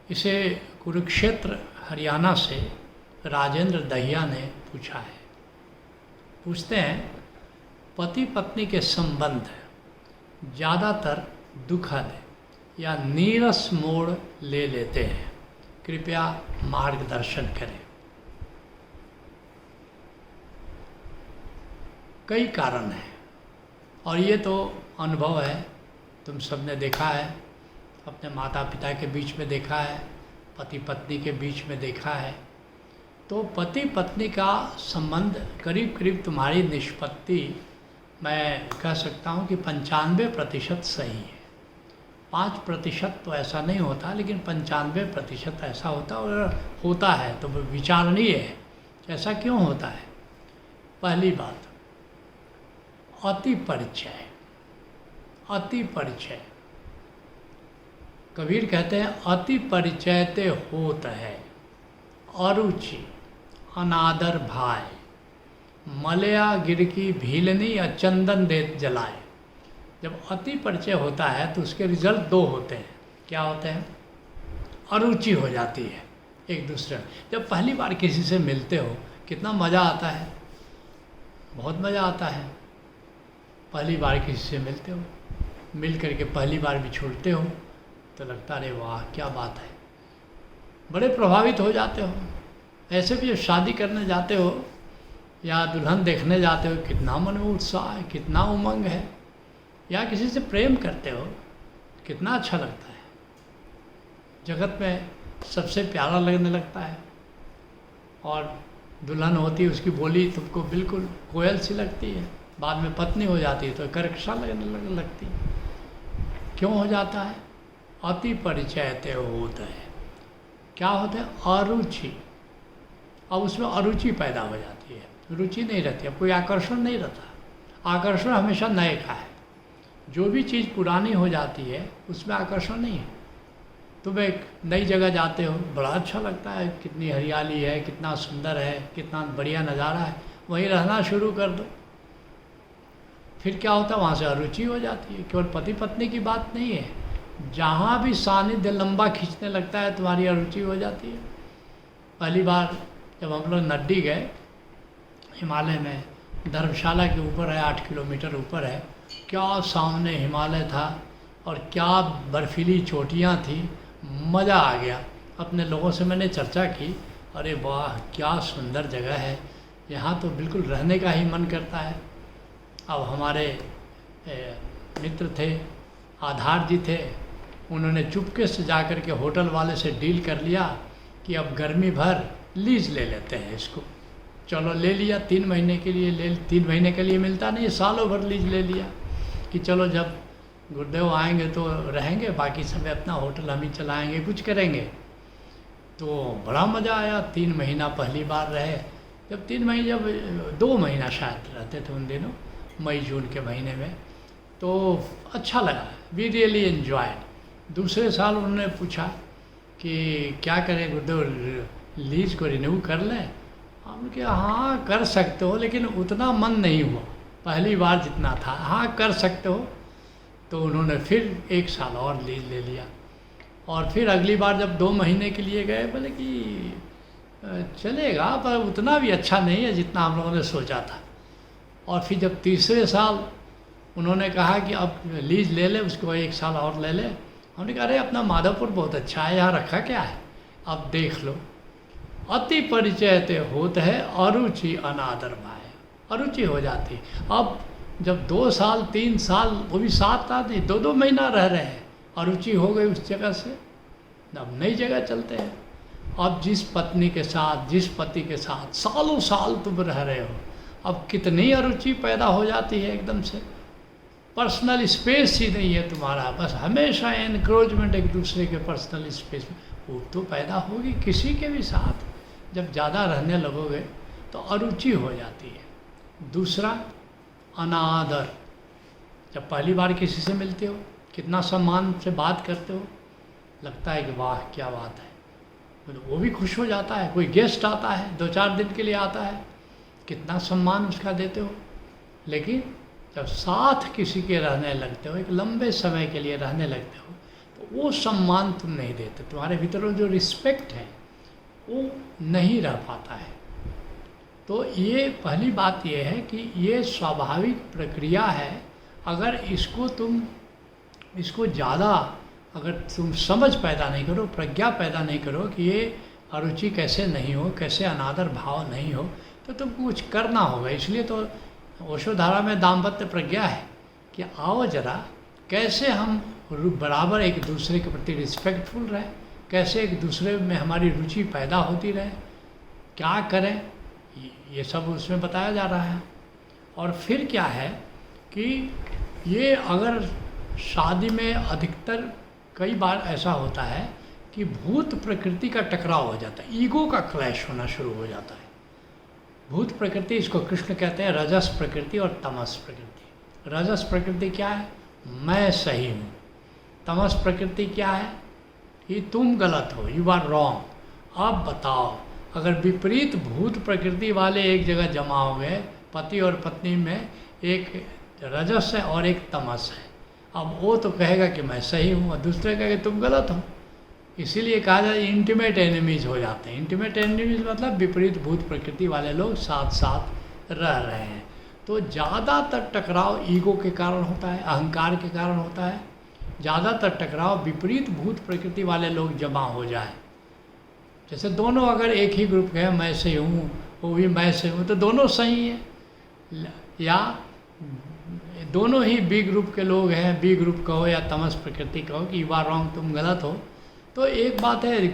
इसे कुरुक्षेत्र हरियाणा से राजेंद्र दहिया ने पूछा है। पूछते हैं, पति पत्नी के संबंध ज़्यादातर दुखद या नीरस मोड़ ले लेते हैं, कृपया मार्गदर्शन करें। कई कारण हैं और ये तो अनुभव है, तुम सबने देखा है, अपने माता पिता के बीच में देखा है, पति पत्नी के बीच में देखा है। तो पति पत्नी का संबंध करीब करीब तुम्हारी निष्पत्ति मैं कह सकता हूँ कि 95% सही है। 5% तो ऐसा नहीं होता, लेकिन 95% ऐसा होता और होता है तो विचारणीय है। ऐसा क्यों होता है? पहली बात, अति परिचय। अति परिचय, कबीर कहते हैं, अति परिचय ते होत है, अरुचि अनादर भाई, मलया गिर की भीलनी या चंदन देत जलाए। जब अति परिचय होता है तो उसके रिजल्ट दो होते हैं। क्या होते हैं? अरुचि हो जाती है एक दूसरे। जब पहली बार किसी से मिलते हो कितना मज़ा आता है, बहुत मज़ा आता है। पहली बार किसी से मिलते हो, मिल करके पहली बार भी छोड़ते हो तो लगता अरे वाह क्या बात है, बड़े प्रभावित हो जाते हो। ऐसे भी जब शादी करने जाते हो या दुल्हन देखने जाते हो, कितना मन में उत्साह है, कितना उमंग है। या किसी से प्रेम करते हो, कितना अच्छा लगता है, जगत में सबसे प्यारा लगने लगता है। और दुल्हन होती है, उसकी बोली तुमको बिल्कुल कोयल सी लगती है, बाद में पत्नी हो जाती है तो कर्कशा लगने लगती है। क्यों हो जाता है? अति परिचय ते होता है। क्या होता है? अरुचि। अब उसमें अरुचि पैदा हो जाती है, रुचि नहीं रहती, अब कोई आकर्षण नहीं रहता। आकर्षण हमेशा नए का है। जो भी चीज़ पुरानी हो जाती है उसमें आकर्षण नहीं है। तुम एक नई जगह जाते हो, बड़ा अच्छा लगता है, कितनी हरियाली है, कितना सुंदर है, कितना बढ़िया नज़ारा है, वहीं रहना शुरू कर दो, फिर क्या होता है? वहाँ से अरुचि हो जाती है। केवल पति पत्नी की बात नहीं है, जहाँ भी सानिध्य लंबा खींचने लगता है तुम्हारी अरुचि हो जाती है। पहली बार जब हम लोग नड्डी गए, हिमालय में, धर्मशाला के ऊपर है, 8 किलोमीटर ऊपर है, क्या सामने हिमालय था और क्या बर्फीली चोटियाँ थी, मज़ा आ गया। अपने लोगों से मैंने चर्चा की, अरे वाह क्या सुंदर जगह है, यहाँ तो बिल्कुल रहने का ही मन करता है। अब हमारे मित्र थे, आधार जी थे, उन्होंने चुपके से जा कर के होटल वाले से डील कर लिया कि अब गर्मी भर लीज ले लेते हैं इसको। चलो ले लिया, 3 महीने के लिए 3 महीने के लिए मिलता नहीं, सालों भर लीज ले लिया कि चलो जब गुरुदेव आएंगे तो रहेंगे, बाकी समय अपना होटल हम ही चलाएँगे, कुछ करेंगे। तो बड़ा मज़ा आया। 3 महीना पहली बार रहे। जब 3 महीने, जब 2 महीना शायद रहते थे उन दिनों, मई जून के महीने में, तो अच्छा लगा, वी रियली एन्जॉयड। दूसरे साल उन्होंने पूछा कि क्या करें गुरुदेव, लीज को रिन्यू कर लें? हमने कहा हाँ कर सकते हो, लेकिन उतना मन नहीं हुआ पहली बार जितना था। हाँ कर सकते हो। तो उन्होंने फिर 1 साल और लीज ले लिया। और फिर अगली बार जब 2 महीने के लिए गए, बोले कि चलेगा पर उतना भी अच्छा नहीं है जितना हम लोगों ने सोचा था। और फिर जब तीसरे साल उन्होंने कहा कि अब लीज ले ले, उसको 1 साल और ले ले। हमने कहा अरे अपना माधवपुर बहुत अच्छा है, यहाँ रखा क्या है, अब देख लो। अति परिचय ते होता है, अरुचि अनादर भाई, अरुचि हो जाती। अब जब 2 साल 3 साल, वो भी 7 आदमी 2-2 महीना रह रहे हैं, अरुचि हो गई उस जगह से, अब नई जगह चलते हैं। अब जिस पत्नी के साथ, जिस पति के साथ सालों साल तुम रह रहे हो, अब कितनी अरुचि पैदा हो जाती है एकदम से। पर्सनल स्पेस ही नहीं है तुम्हारा, बस हमेशा एनक्रोचमेंट एक दूसरे के पर्सनल स्पेस में, वो तो पैदा होगी किसी के भी साथ। जब ज़्यादा रहने लगोगे तो अरुचि हो जाती है। दूसरा, अनादर। जब पहली बार किसी से मिलते हो, कितना सम्मान से बात करते हो, लगता है कि वाह क्या बात है, वो भी खुश हो जाता है। कोई गेस्ट आता है, 2-4 दिन के लिए आता है, कितना सम्मान उसका देते हो। लेकिन जब साथ किसी के रहने लगते हो, एक लंबे समय के लिए रहने लगते हो, तो वो सम्मान तुम नहीं देते, तुम्हारे भीतर वो जो रिस्पेक्ट है वो नहीं रह पाता है। तो ये पहली बात ये है कि ये स्वाभाविक प्रक्रिया है। अगर इसको ज़्यादा अगर तुम समझ पैदा नहीं करो, प्रज्ञा पैदा नहीं करो कि ये अरुचि कैसे नहीं हो, कैसे अनादर भाव नहीं हो, तो तुमको कुछ करना होगा। इसलिए तो ओशोधारा में दाम्पत्य प्रज्ञा है कि आओ जरा कैसे हम बराबर एक दूसरे के प्रति रिस्पेक्टफुल रहें, कैसे एक दूसरे में हमारी रुचि पैदा होती रहे, क्या करें, ये सब उसमें बताया जा रहा है। और फिर क्या है कि ये अगर शादी में अधिकतर कई बार ऐसा होता है कि भूत प्रकृति का टकराव हो जाता है, ईगो का क्लैश होना शुरू हो जाता है। भूत प्रकृति, इसको कृष्ण कहते हैं रजस प्रकृति और तमस प्रकृति। रजस प्रकृति क्या है? मैं सही हूँ। तमस प्रकृति क्या है? कि तुम गलत हो, यू आर रॉन्ग। अब बताओ, अगर विपरीत भूत प्रकृति वाले एक जगह जमा हो गए, पति और पत्नी में एक रजस है और एक तमस है, अब वो तो कहेगा कि मैं सही हूँ और दूसरे कहेगा तुम गलत हो। इसीलिए कहा जाए इंटीमेट एनिमीज हो जाते हैं। इंटीमेट एनिमीज मतलब विपरीत भूत प्रकृति वाले लोग साथ साथ रह रहे हैं। तो ज़्यादातर टकराव ईगो के कारण होता है, अहंकार के कारण होता है। ज़्यादातर टकराव विपरीत भूत प्रकृति वाले लोग जमा हो जाए। जैसे दोनों अगर एक ही ग्रुप के हैं, मैं सही हूँ, वो भी मैं सही हूँ, तो दोनों सही हैं। या दोनों ही बी ग्रुप के लोग हैं, बी ग्रुप कहो या तमस प्रकृति कहो कि यू आर रॉन्ग, तुम गलत हो, तो एक बात है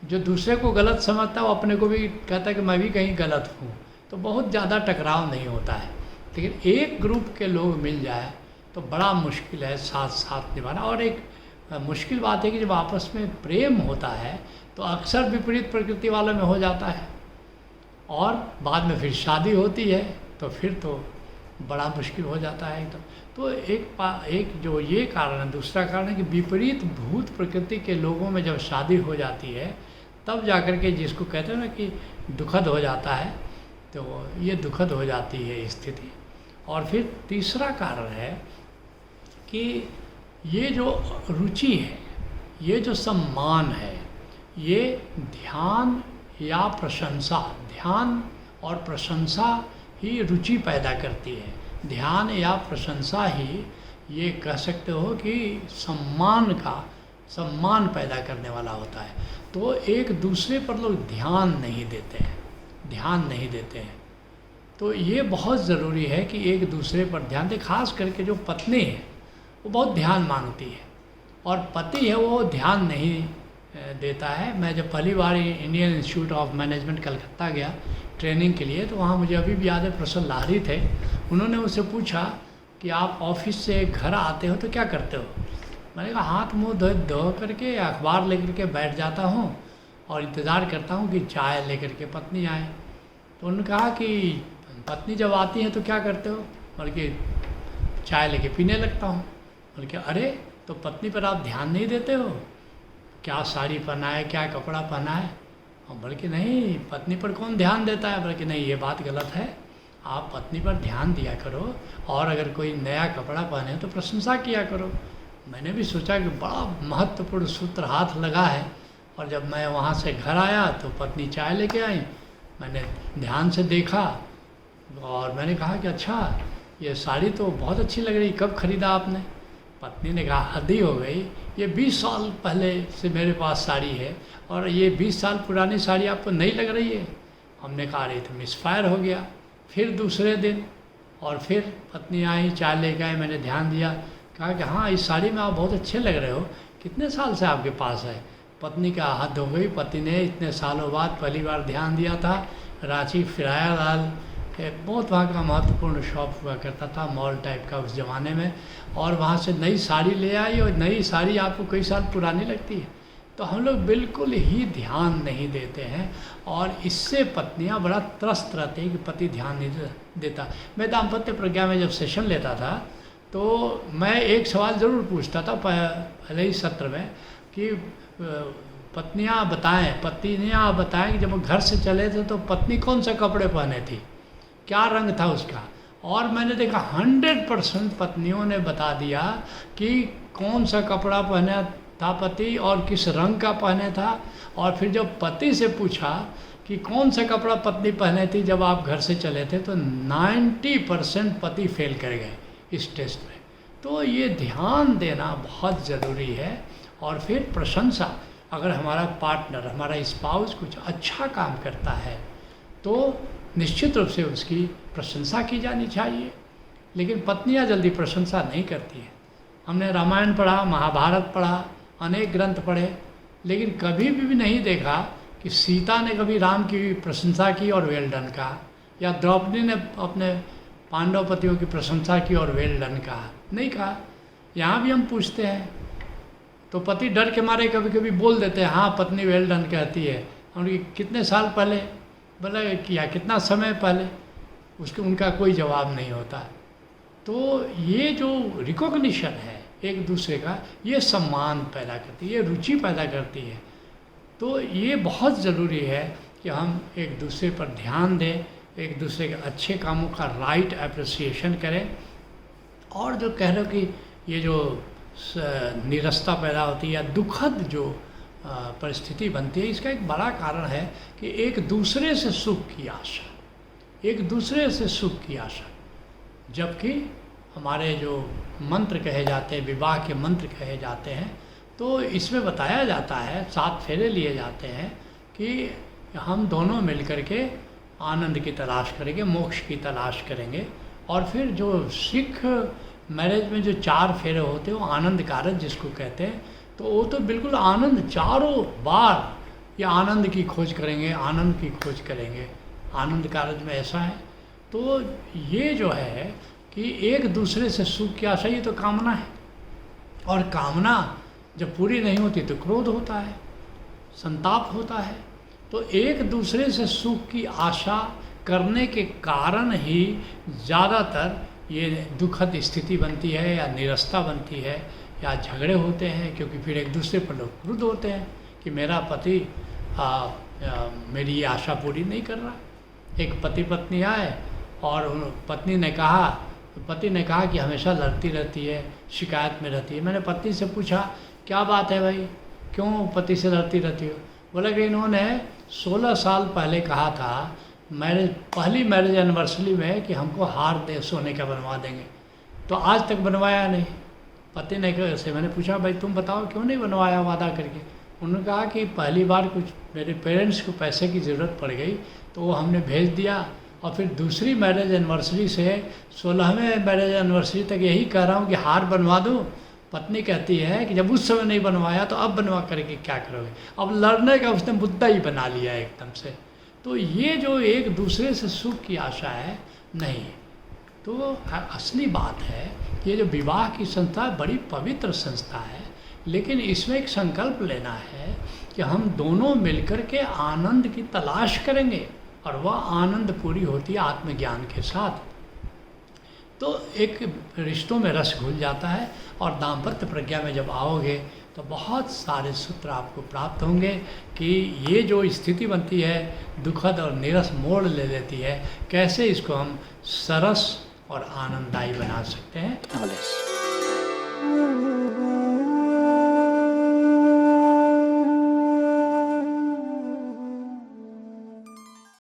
जो दूसरे को गलत समझता है वो अपने को भी कहता है कि मैं भी कहीं गलत हूँ, तो बहुत ज़्यादा टकराव नहीं होता है। लेकिन एक ग्रुप के लोग मिल जाए तो बड़ा मुश्किल है साथ साथ निभाना। और एक मुश्किल बात है कि जब आपस में प्रेम होता है तो अक्सर विपरीत प्रकृति वालों में हो जाता है, और बाद में फिर शादी होती है तो फिर तो बड़ा मुश्किल हो जाता है एकदम। तो एक जो ये कारण है, दूसरा कारण है कि विपरीत भूत प्रकृति के लोगों में जब शादी हो जाती है तब जाकर के, जिसको कहते हैं ना कि दुखद हो जाता है, तो ये दुखद हो जाती है स्थिति। और फिर तीसरा कारण है कि ये जो रुचि है, ये जो सम्मान है, ये ध्यान या प्रशंसा, ध्यान और प्रशंसा ही रुचि पैदा करती है। ध्यान या प्रशंसा ही ये कह सकते हो कि सम्मान पैदा करने वाला होता है। तो एक दूसरे पर लोग ध्यान नहीं देते हैं। तो ये बहुत ज़रूरी है कि एक दूसरे पर ध्यान दे। खास करके जो पत्नी है वो बहुत ध्यान मांगती है और पति है वो ध्यान नहीं देता है। मैं जब पहली बार Indian institute of management Calcutta गया ट्रेनिंग के लिए, तो वहाँ मुझे अभी भी याद है प्रोफेसर लाहरी थे। उन्होंने मुझसे पूछा कि आप ऑफिस से घर आते हो तो क्या करते हो? मैंने कहा हाथ मुंह धो करके अखबार लेकर के बैठ जाता हूँ और इंतज़ार करता हूँ कि चाय लेकर के पत्नी आए। तो उन्होंने कहा कि पत्नी जब आती है तो क्या करते हो? बल्कि चाय लेके पीने लगता हूँ। बल्कि अरे, तो पत्नी पर आप ध्यान नहीं देते हो? क्या साड़ी पहना है, क्या कपड़ा पहना है? और बल्कि नहीं, पत्नी पर कौन ध्यान देता है? बल्कि नहीं, ये बात गलत है, आप पत्नी पर ध्यान दिया करो, और अगर कोई नया कपड़ा पहने तो प्रशंसा किया करो। मैंने भी सोचा कि बड़ा महत्वपूर्ण सूत्र हाथ लगा है। और जब मैं वहाँ से घर आया तो पत्नी चाय लेके आई। मैंने ध्यान से देखा और मैंने कहा कि अच्छा, ये साड़ी तो बहुत अच्छी लग रही, कब खरीदा आपने? पत्नी ने कहा हद ही हो गई, ये 20 साल पहले से मेरे पास साड़ी है और ये 20 साल पुरानी साड़ी आपको नहीं लग रही है? हमने कहा अरे तो मिसफायर हो गया। फिर दूसरे दिन और फिर पत्नी आई, चाय लेकर आई, मैंने ध्यान दिया, कहा कि हाँ इस साड़ी में आप बहुत अच्छे लग रहे हो, कितने साल से आपके पास है? पत्नी का हद हो गई, पति ने इतने सालों बाद पहली बार ध्यान दिया था। रांची फिराया लाल बहुत वहाँ का महत्वपूर्ण शॉप हुआ करता था, मॉल टाइप का उस ज़माने में, और वहाँ से नई साड़ी ले आई और नई साड़ी आपको कई साल पुरानी लगती है। तो हम लोग बिल्कुल ही ध्यान नहीं देते हैं और इससे पत्नियाँ बड़ा त्रस्त रहती हैं कि पति ध्यान नहीं देता। मैं दाम्पत्य प्रज्ञा में जब सेशन लेता था तो मैं एक सवाल ज़रूर पूछता था पहले ही सत्र में कि पत्नियाँ बताएं कि जब वो घर से चले थे तो पत्नी कौन से कपड़े पहने थी, क्या रंग था उसका? और मैंने देखा 100% पत्नियों ने बता दिया कि कौन सा कपड़ा पहना था पति और किस रंग का पहने था। और फिर जब पति से पूछा कि कौन सा कपड़ा पत्नी पहने थी जब आप घर से चले थे, तो 90% पति फेल कर गए इस टेस्ट में। तो ये ध्यान देना बहुत ज़रूरी है। और फिर प्रशंसा, अगर हमारा पार्टनर, हमारा स्पाउस कुछ अच्छा काम करता है तो निश्चित रूप से उसकी प्रशंसा की जानी चाहिए। लेकिन पत्नियां जल्दी प्रशंसा नहीं करती हैं। हमने रामायण पढ़ा, महाभारत पढ़ा, अनेक ग्रंथ पढ़े, लेकिन कभी भी नहीं देखा कि सीता ने कभी राम की प्रशंसा की और वेल डन कहा, या द्रौपदी ने अपने पांडव पतियों की प्रशंसा की और वेल डन कहा, नहीं कहा। यहाँ भी हम पूछते हैं तो पति डर के मारे कभी कभी बोल देते हैं, हाँ पत्नी वेल डन कहती है। उनकी कितने साल पहले बोला किया, कितना समय पहले, उसके उनका कोई जवाब नहीं होता। तो ये जो रिकॉग्निशन है एक दूसरे का, ये सम्मान पैदा करती है, ये रुचि पैदा करती है। तो ये बहुत ज़रूरी है कि हम एक दूसरे पर ध्यान दें, एक दूसरे के अच्छे कामों का राइट अप्रिसिएशन करें। और जो कह रहे हो कि ये जो निरस्ता पैदा होती है या दुखद जो परिस्थिति बनती है, इसका एक बड़ा कारण है कि एक दूसरे से सुख की आशा, एक दूसरे से सुख की आशा। जबकि हमारे जो मंत्र कहे जाते हैं, विवाह के मंत्र कहे जाते हैं, तो इसमें बताया जाता है, 7 फेरे लिए जाते हैं कि हम दोनों मिलकर के आनंद की तलाश करेंगे, मोक्ष की तलाश करेंगे। और फिर जो सिख मैरिज में जो 4 फेरे होते हैं वो आनंद कारज जिसको कहते हैं, तो वो तो बिल्कुल आनंद, चारों बार ये आनंद की खोज करेंगे, आनंद की खोज करेंगे। आनंद कारज में ऐसा है। तो ये जो है कि एक दूसरे से सुख की आशा, ये तो कामना है। और कामना जब पूरी नहीं होती तो क्रोध होता है, संताप होता है। तो एक दूसरे से सुख की आशा करने के कारण ही ज़्यादातर ये दुखद स्थिति बनती है या निरस्ता बनती है या झगड़े होते हैं, क्योंकि फिर एक दूसरे पर लोग क्रुद्ध होते हैं कि मेरा पति मेरी ये आशा पूरी नहीं कर रहा। एक पति पत्नी आए और पति ने कहा कि हमेशा लड़ती रहती है, शिकायत में रहती है। मैंने पत्नी से पूछा क्या बात है भाई, क्यों पति से लड़ती रहती हो? बोला कि इन्होंने 16 साल पहले कहा था पहली मैरिज एनिवर्सरी में कि हमको हार दे सोने का बनवा देंगे, तो आज तक बनवाया नहीं। पति ने कहा से मैंने पूछा भाई तुम बताओ क्यों नहीं बनवाया वादा करके? उन्होंने कहा कि पहली बार कुछ मेरे पेरेंट्स को पैसे की ज़रूरत पड़ गई तो वो हमने भेज दिया, और फिर दूसरी मैरिज एनिवर्सरी से 16वें मैरिज एनिवर्सरी तक यही कह रहा हूँ कि हार बनवा दूँ। पत्नी कहती है कि जब उस समय नहीं बनवाया तो अब बनवा करके क्या करोगे? अब लड़ने का उसने मुद्दा ही बना लिया एकदम से। तो ये जो एक दूसरे से सुख की आशा है, नहीं। तो असली बात है ये जो विवाह की संस्था बड़ी पवित्र संस्था है, लेकिन इसमें एक संकल्प लेना है कि हम दोनों मिलकर के आनंद की तलाश करेंगे, और वह आनंद पूरी होती है आत्मज्ञान के साथ। तो एक रिश्तों में रस घुल जाता है, और दाम्पत्य प्रज्ञा में जब आओगे तो बहुत सारे सूत्र आपको प्राप्त होंगे कि ये जो स्थिति बनती है दुखद और नीरस मोड़ ले लेती है, कैसे इसको हम सरस और आनंददायी बना सकते हैं।